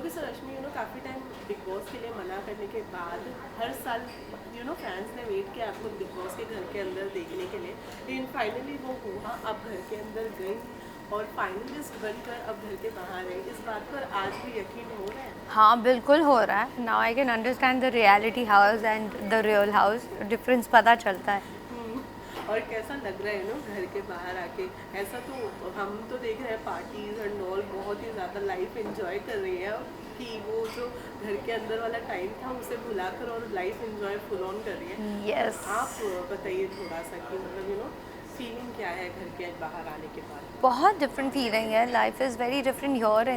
Okay so रश्मि काफ़ी time big boss के लिए मना करने के बाद हर साल फैंस ने वेट किया आपको बिग बॉस के घर के अंदर देखने के लिए, लेकिन फाइनली वो हुआ, आप घर के अंदर गई और फाइनलिस्ट बनकर अब घर के बाहर है। इस बात पर आज भी यकीन हो रहा है? हाँ बिल्कुल हो रहा है। Now I can understand the reality house and the real house, difference पता चलता है। और कैसा लग रहा है घर के बाहर आके? ऐसा तो हम तो देख रहे हैं पार्टीज एंड ऑल, बहुत ही ज़्यादा लाइफ एंजॉय कर रही है कि वो जो घर के अंदर वाला टाइम था उसे भुलाकर और लाइफ एंजॉय फुल ऑन कर रही है। यस, आप बताइए थोड़ा सा कि मतलब फीलिंग क्या है घर के बाहर आने के बाद? बहुत डिफरेंट फीलिंग है। Life is very different here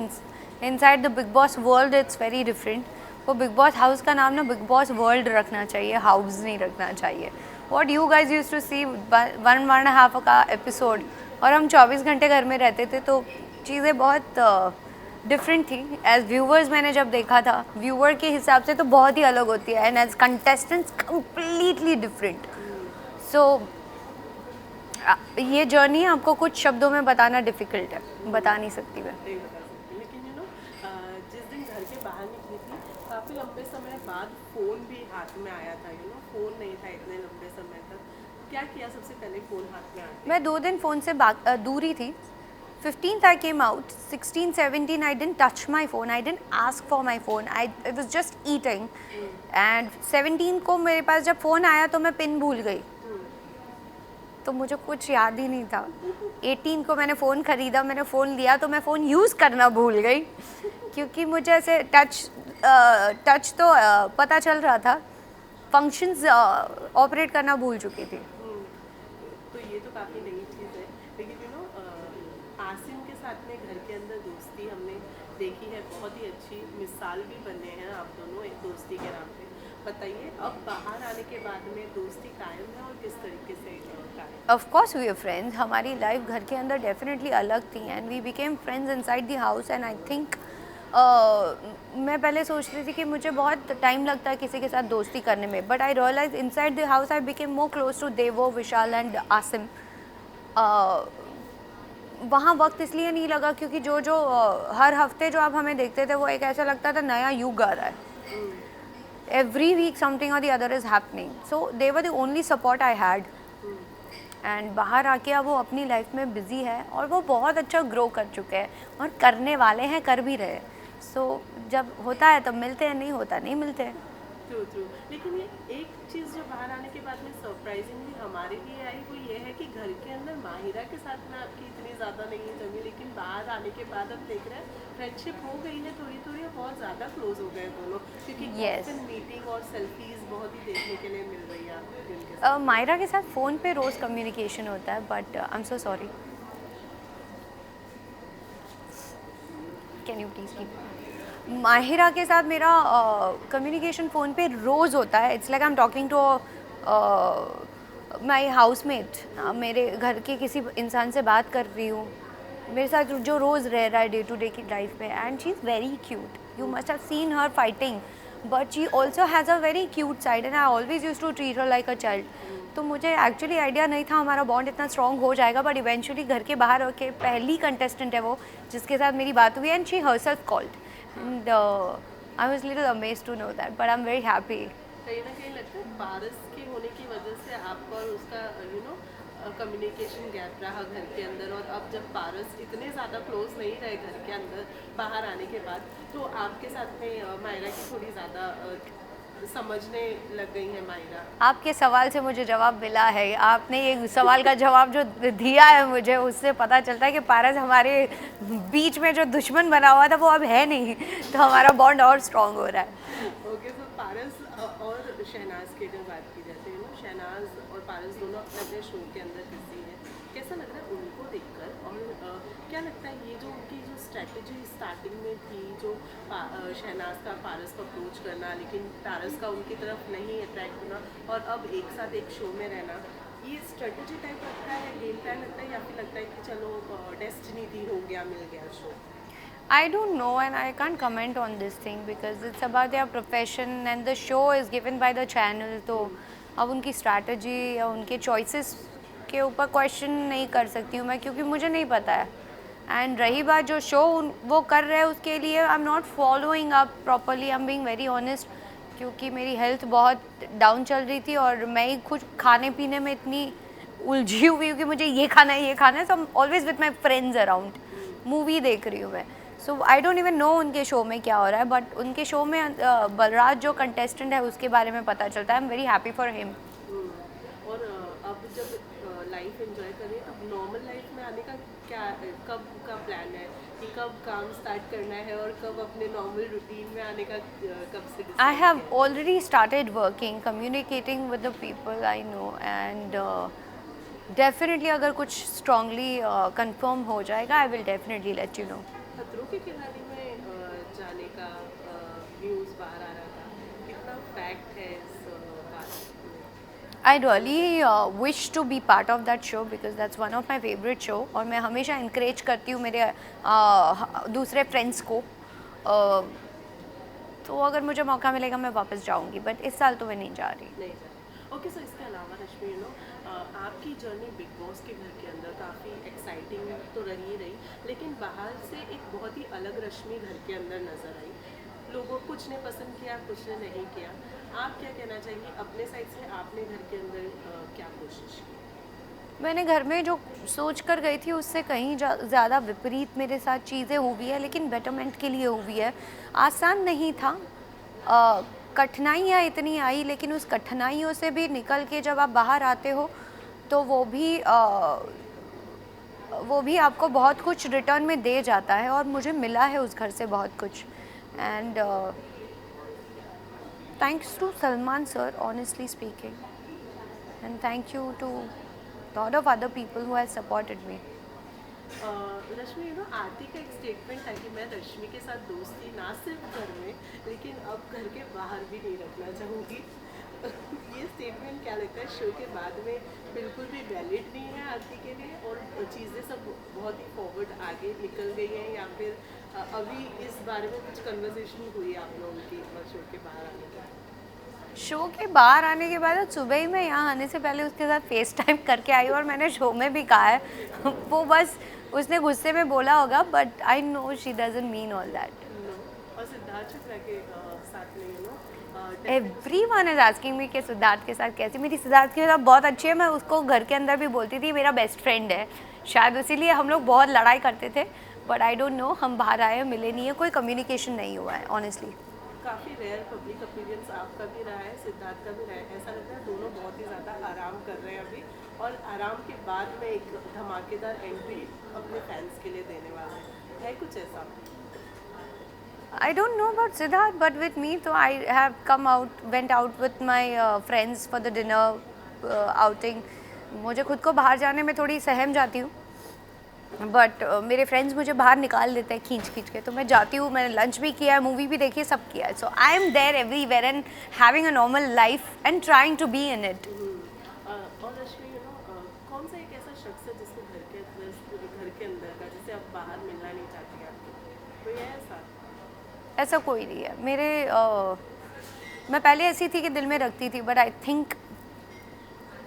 inside the big boss world. It's very different. वो बिग बॉस हाउस का नाम ना बिग बॉस वर्ल्ड रखना चाहिए, हाउस नहीं रखना चाहिए। What you guys use to see 1.5 का एपिसोड और हम 24 घंटे घर में रहते थे, तो चीज़ें बहुत डिफरेंट थी। एज व्यूवर्स मैंने जब देखा था, व्यूअर के हिसाब से तो बहुत ही अलग होती है, and as contestants completely different. So ये जर्नी आपको कुछ शब्दों में बताना डिफ़िकल्ट है, बता नहीं सकती मैं। नहीं बता सकती, लेकिन जिस दिन घर के बाहर निकली थी काफ़ी लंबे समय बाद फ़ोन भी हाथ में आया था। फ़ोन नहीं था इतने लंबे समय तक। क्या किया सबसे पहले फ़ोन हाथ में आते? मैं 2 दिन फ़ोन से दूरी थी। 15th I came out, 16, 17 I didn't touch my phone, I didn't ask for my phone, I was just eating, and 17 को मेरे पास जब फ़ोन आया तो मैं पिन भूल गई, तो मुझे कुछ याद ही नहीं था। 18 को मैंने फ़ोन ख़रीदा, मैंने फ़ोन लिया तो मैं फ़ोन यूज़ करना भूल गई, क्योंकि मुझे ऐसे टच तो पता चल रहा था, फंक्शंस ऑपरेट करना भूल चुकी थी। तो ये तो काफ़ी नई चीज़ है, लेकिन आसिम के साथ में घर के अंदर दोस्ती हमने देखी है, बहुत ही अच्छी मिसाल भी बने हैं आप दोनों एक दोस्ती के नाम पे। बताइए अब बाहर आने के बाद में दोस्ती कायम है और किस तरीके से कायम? Of course we are friends. हमारी लाइफ घर के अंदर डेफिनेटली अलग थी, and we became friends inside the house. And I think मैं पहले सोचती थी कि मुझे बहुत टाइम लगता है किसी के साथ दोस्ती करने में, but I realise inside the house I became more close to Devo, Vishal and Asim. वहाँ वक्त इसलिए नहीं लगा क्योंकि जो जो हर हफ्ते जो आप हमें देखते थे, वो एक ऐसा लगता था नया युग आ रहा है। एवरी वीक समथिंग और the other is happening, so they were the only support I had. And बाहर आके अब वो अपनी लाइफ में बिज़ी है और वो बहुत अच्छा ग्रो कर चुके हैं और करने वाले हैं, कर भी रहे। सो जब होता है तब मिलते हैं, नहीं होता नहीं मिलते हैं। ट्रू ट्रू, लेकिन ये एक चीज़ जो बाहर आने के बाद में सरप्राइजिंगली हमारे लिए आई, वो ये है कि घर के अंदर माहिरा के साथ में आपकी इतनी ज़्यादा नहीं जमी, लेकिन बाहर आने के बाद हम देख रहे हैं फ्रेंडशिप हो गई है थोड़ी थोड़ी, बहुत ज़्यादा क्लोज हो गए दोनों, क्योंकि Yes. मीटिंग और सेल्फीज बहुत ही देखने के लिए मिल रही है आपको उनके साथ। मायरा के साथ फ़ोन पे रोज़ कम्युनिकेशन होता है, but I am so sorry, can you please keep. Mahira के साथ मेरा कम्युनिकेशन फ़ोन पे रोज़ होता है। It's like I am talking to my housemate. मेरे घर के किसी इंसान से बात कर रही हूँ, मेरे साथ जो रोज़ रह रहा है डे टू डे की लाइफ में, and she is very cute. You must have seen her fighting, but she also has a very cute side, and I always use to treat her like a child. तो मुझे actually idea नहीं था हमारा bond इतना strong हो जाएगा, but eventually घर के बाहर होके पहली कंटेस्टेंट है वो जिसके साथ मेरी बात हुई, and she herself called, and I was little amazed to know that, but I am very happy. कहीं ना कहीं लगता है पारस के होने की वजह से आपका और उसका कम्युनिकेशन गैप रहा घर के अंदर, और अब जब पारस इतने ज़्यादा क्लोज नहीं रहे घर के अंदर बाहर आने के बाद, तो आपके साथ में मायरा की थोड़ी ज़्यादा समझने लग गई है मायरा। आपके सवाल से मुझे जवाब मिला है। आपने ये सवाल का जवाब जो दिया है मुझे, उससे पता चलता है कि पारस हमारे बीच में जो दुश्मन बना हुआ था वो अब है नहीं, तो हमारा बॉन्ड और स्ट्रॉन्ग हो रहा है। ओके, तो पारस और शहनाज की जब बात की जाती है शहनाज और पारस दोनों अपने अपने शो के अंदर बिजी हैं, कैसा लग रहा है उनको देखकर? और क्या लगता है ये जो उनकी जो स्ट्रैटेजी स्टार्टिंग में थी, जो शहनाज का पारस को अप्रोच करना, लेकिन पारस का उनकी तरफ नहीं अट्रैक्ट होना, और अब एक साथ एक शो में रहना, ये स्ट्रेटजी टाइप लगता है, गेम प्लान लगता है, या फिर लगता है कि चलो डेस्टिनी थी, हो गया, मिल गया show? I don't know, and I can't comment on this thing because it's about their profession and the show is given by the channel. तो अब उनकी स्ट्रैटेजी या उनके चॉइसेस के ऊपर क्वेश्चन नहीं कर सकती हूँ मैं, क्योंकि मुझे नहीं पता है। एंड रही बात जो शो वो कर रहे हैं उसके लिए I am not following up properly, I am being very honest, क्योंकि मेरी हेल्थ बहुत डाउन चल रही थी और मैं ही खुद खाने पीने में इतनी उलझी हुई हूँ कि मुझे ये खाना है, so I am always with my friends around, movie देख रही हूँ मैं, so I don't even know उनके शो में क्या हो रहा है, बट उनके शो में बलराज जो कंटेस्टेंट है उसके बारे में पता चलता है। आई am very happy for him. और अब जब लाइफ एंजॉय करें, अब नॉर्मल लाइफ में आने का क्या, कब का प्लान है कि कब काम स्टार्ट करना है और कब अपने नॉर्मल रूटीन में आने का कब से decide I have किया है? already started working, communicating with the people I know, and definitely अगर कुछ strongly confirm हो जाएगा, I will definitely let you know. खतरों के खिलाड़ी में जाने का न्यूज़ बाहर आ रहा था, कितना फैक्ट है इस बात में? I really wish to be part of that show because that's one of my favorite show, और मैं हमेशा encourage करती हूँ मेरे दूसरे friends को, तो अगर मुझे मौका मिलेगा मैं वापस जाऊँगी, बट इस साल तो मैं नहीं जा रही। नहीं जाना। ओके, सो इसके अलावा रश्मि, आपकी जर्नी बिग बॉस के घर के अंदर काफ़ी एक्साइटिंग तो रही रही, लेकिन बाहर से एक बहुत ही अलग रश्मि घर के अंदर नज़र आई। लोगों कुछ ने पसंद किया, कुछ ने नहीं किया। आप क्या कहना चाहेंगी अपने साइड से, आपने घर के अंदर क्या कोशिश की? मैंने घर में जो सोच कर गई थी उससे कहीं ज़्यादा विपरीत मेरे साथ चीज़ें हुई है, लेकिन बेटरमेंट के लिए हुई है। आसान नहीं था, कठिनाइयाँ इतनी आई, लेकिन उस कठिनाइयों से भी निकल के जब आप बाहर आते हो तो वो भी आपको बहुत कुछ रिटर्न में दे जाता है, और मुझे मिला है उस घर से बहुत कुछ। And thanks to Salman sir, honestly speaking, and thank you to lot of other people who have supported me. Rashmi, Aarti का एक स्टेटमेंट है कि मैं रश्मि के साथ दोस्ती ना सिर्फ घर में लेकिन अब घर के बाहर भी नहीं रखना चाहूँगी। ये स्टेटमेंट क्या लगता है, शो के बाद में बिल्कुल भी वैलिड नहीं है आरती के लिए, और चीज़ें सब बहुत ही फॉरवर्ड आगे निकल गई हैं, या फिर अभी इस बारे में कुछ कन्वर्सेशन हुई आप लोगों की शो के बाहर आने के बाद? शो के बाहर आने के बाद सुबह ही मैं यहाँ आने से पहले उसके साथ फेस टाइम करके आई, और मैंने शो में भी कहा है वो बस उसने गुस्से में बोला होगा, but I know she doesn't mean all that. और सिद्धार्थ चित्रा के साथ में एवरीवन इज आस्किंग मी कि सिद्धार्थ के साथ कैसी, मेरी सिद्धार्थ के साथ बहुत अच्छी है, मैं उसको घर के अंदर भी बोलती थी मेरा बेस्ट फ्रेंड है, शायद इसीलिए हम लोग बहुत लड़ाई करते थे, बट आई डोंट नो, हम बाहर आए मिले नहीं है, कोई कम्युनिकेशन नहीं हुआ है ऑनेस्टली। काफ़ी रेयर पब्लिक अपीयरेंस आपका भी रहा है, सिद्धार्थ का भी रहा है, ऐसा लगता है दोनों बहुत ही ज़्यादा आराम कर रहे हैं अभी, और आराम के बाद में एक धमाकेदार एंट्री अपने फैंस के लिए देने वाला है कुछ ऐसा? I don't know about Siddharth, but with me, so I have went out with my friends for the dinner outing. मुझे खुद को बाहर जाने में थोड़ी सहम जाती हूँ, बट मेरे फ्रेंड्स मुझे बाहर निकाल देते हैं खींच के, तो मैं जाती हूँ, मैंने लंच भी किया है, मूवी भी देखी है, सब किया है, so I am there everywhere and having a normal life and trying to be in it. और रश्मि, कौन सा एक ऐसा शख्स है जिसको घर के अंदर का जिसे आप बाहर मिलना नहीं चाहती आपको, कोई है ऐसा? ऐसा कोई नहीं है मैं पहले ऐसी थी कि दिल में रखती थी, बट आई थिंक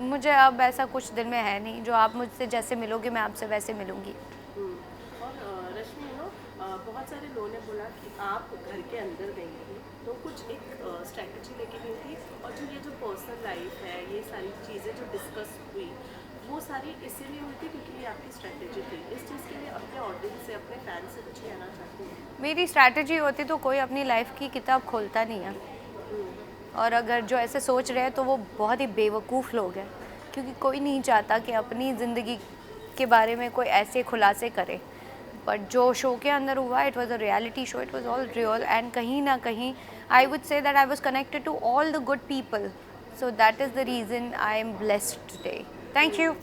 मुझे अब ऐसा कुछ दिल में है नहीं, जो आप मुझसे जैसे मिलोगे मैं आपसे वैसे मिलूँगी। और रश्मि, बहुत सारे लोगों ने बोला कि आप घर के अंदर गई थी तो कुछ एक स्ट्रैटेजी लेके गई थी, और जो पर्सनल लाइफ है, ये सारी चीज़ें जो डिस्कस हुई वो सारी इसीलिए हुई थी क्योंकि ये आपकी स्ट्रैटेजी थी। इस चीज़ के लिए अपने ऑडियंस से, अपने फैन से कुछ कहना चाहती हूँ? मेरी स्ट्रैटेजी होती तो कोई अपनी लाइफ की किताब खोलता नहीं है, और अगर जो ऐसे सोच रहे हैं तो वो बहुत ही बेवकूफ़ लोग हैं, क्योंकि कोई नहीं चाहता कि अपनी ज़िंदगी के बारे में कोई ऐसे खुलासे करे, बट जो शो के अंदर हुआ, it was a reality show, it was all real, and कहीं ना कहीं I would say that I was connected to all the good people, so that is the reason I am blessed today. Thank you.